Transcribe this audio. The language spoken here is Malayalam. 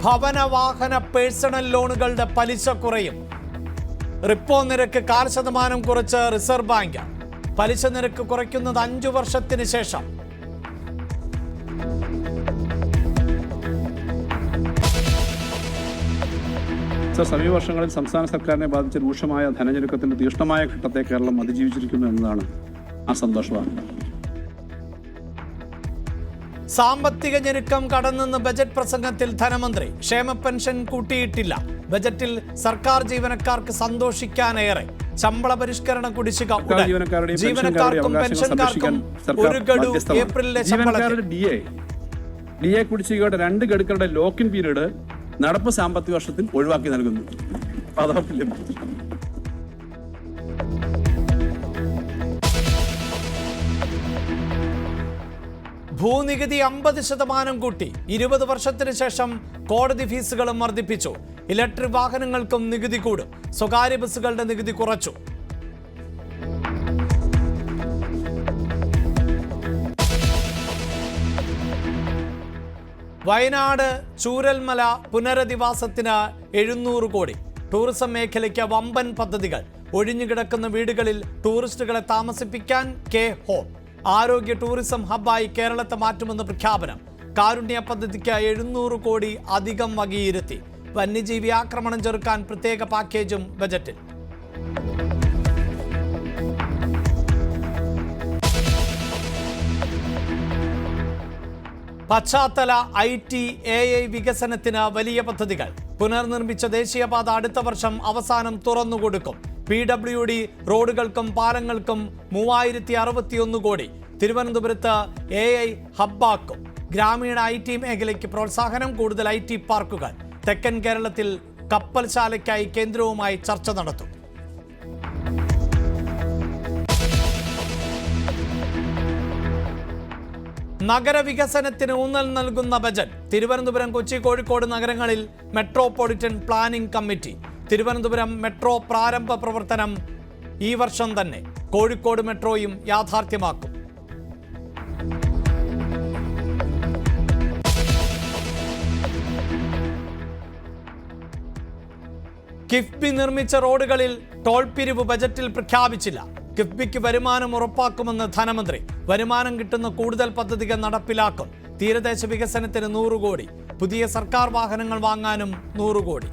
ഭവനവാഹന പേഴ്സണൽ ലോണുകളുടെ പലിശ കുറയും. റിപ്പോ നിരക്ക് 0.5% കുറച്ച് റിസർവ് ബാങ്ക്. പലിശ നിരക്ക് കുറയ്ക്കുന്നത് 5 വർഷത്തിന് ശേഷം. സമീപ വർഷങ്ങളിൽ സംസ്ഥാന സർക്കാരിനെ ബാധിച്ച രൂക്ഷമായ ധനഞ്ഞെരുക്കത്തിന്റെ തീഷ്ണമായ ഘട്ടത്തെ കേരളം അതിജീവിച്ചിരിക്കുന്നു എന്നതാണ് ആ സന്തോഷവാർത്ത. സാമ്പത്തിക ഞെരുക്കം കടന്നെന്ന് ബജറ്റ് പ്രസംഗത്തിൽ ധനമന്ത്രി. ക്ഷേമ പെൻഷൻ കൂട്ടിയിട്ടില്ല. ബജറ്റിൽ സർക്കാർ ജീവനക്കാർക്ക് സന്തോഷിക്കാനേറെ. ശമ്പള പരിഷ്കരണ കുടിശ്ശിക ജീവനക്കാർക്കും പെൻഷൻകാർക്കും ഒരു ഗഡു ഏപ്രിലിലെ ശമ്പളത്തിൽ. ഡി എ കുടിശ്ശികയുടെ 2 ഗഡുക്കളുടെ ലോക്കിൻ പീരീഡ് നടപ്പ് സാമ്പത്തിക വർഷത്തിൽ ഒഴിവാക്കി നൽകുന്നു. ഭൂനികുതി 50% കൂട്ടി. 20 വർഷത്തിന് ശേഷം കോടതി ഫീസുകളും വർദ്ധിപ്പിച്ചു. ഇലക്ട്രിക് വാഹനങ്ങൾക്കും നികുതി കൂടും. സ്വകാര്യ ബസ്സുകളുടെ നികുതി കുറച്ചു. വയനാട് ചൂരൽമല പുനരധിവാസത്തിന് 700 കോടി. ടൂറിസം മേഖലയ്ക്ക് വമ്പൻ പദ്ധതികൾ. ഒഴിഞ്ഞുകിടക്കുന്ന വീടുകളിൽ ടൂറിസ്റ്റുകളെ താമസിപ്പിക്കാൻ കെ ഹോം. ആരോഗ്യ ടൂറിസം ഹബ്ബായി കേരളത്തെ മാറ്റുമെന്ന് പ്രഖ്യാപനം. കാരുണ്യ പദ്ധതിക്ക് 700 കോടി അധികം വകയിരുത്തി. വന്യജീവി ആക്രമണം ചെറുക്കാൻ പ്രത്യേക പാക്കേജും ബജറ്റിൽ. പശ്ചാത്തല IT AI വികസനത്തിന് വലിയ പദ്ധതികൾ. പുനർനിർമ്മിച്ച ദേശീയപാത അടുത്ത വർഷം അവസാനം തുറന്നുകൊടുക്കും. PWD റോഡുകൾക്കും പാലങ്ങൾക്കും 3061 കോടി. തിരുവനന്തപുരത്ത് AI ഹബ്ബാക്കും. ഗ്രാമീണ IT മേഖലയ്ക്ക് പ്രോത്സാഹനം. കൂടുതൽ IT പാർക്കുകൾ. തെക്കൻ കേരളത്തിൽ കപ്പൽശാലയ്ക്കായി കേന്ദ്രവുമായി ചർച്ച നടത്തും. നഗരവികസനത്തിന് ഊന്നൽ നൽകുന്ന ബജറ്റ്. തിരുവനന്തപുരം, കൊച്ചി, കോഴിക്കോട് നഗരങ്ങളിൽ metropolitan planning committee. Thiruvananthapuram metro പ്രാരംഭ പ്രവർത്തനം ഈ വർഷം തന്നെ. കോഴിക്കോട് മെട്രോയും യാഥാർത്ഥ്യമാക്കും. കിഫ്ബി നിർമ്മിച്ച റോഡുകളിൽ ടോൾ പിരിവ് ബജറ്റിൽ പ്രഖ്യാപിച്ചില്ല. കിഫ്ബിക്ക് വരുമാനം ഉറപ്പാക്കുമെന്ന് ധനമന്ത്രി. വരുമാനം കിട്ടുന്ന കൂടുതൽ പദ്ധതികൾ നടപ്പിലാക്കും. തീരദേശ വികസനത്തിന് 100 കോടി. പുതിയ സർക്കാർ വാഹനങ്ങൾ വാങ്ങാനും 100 കോടി.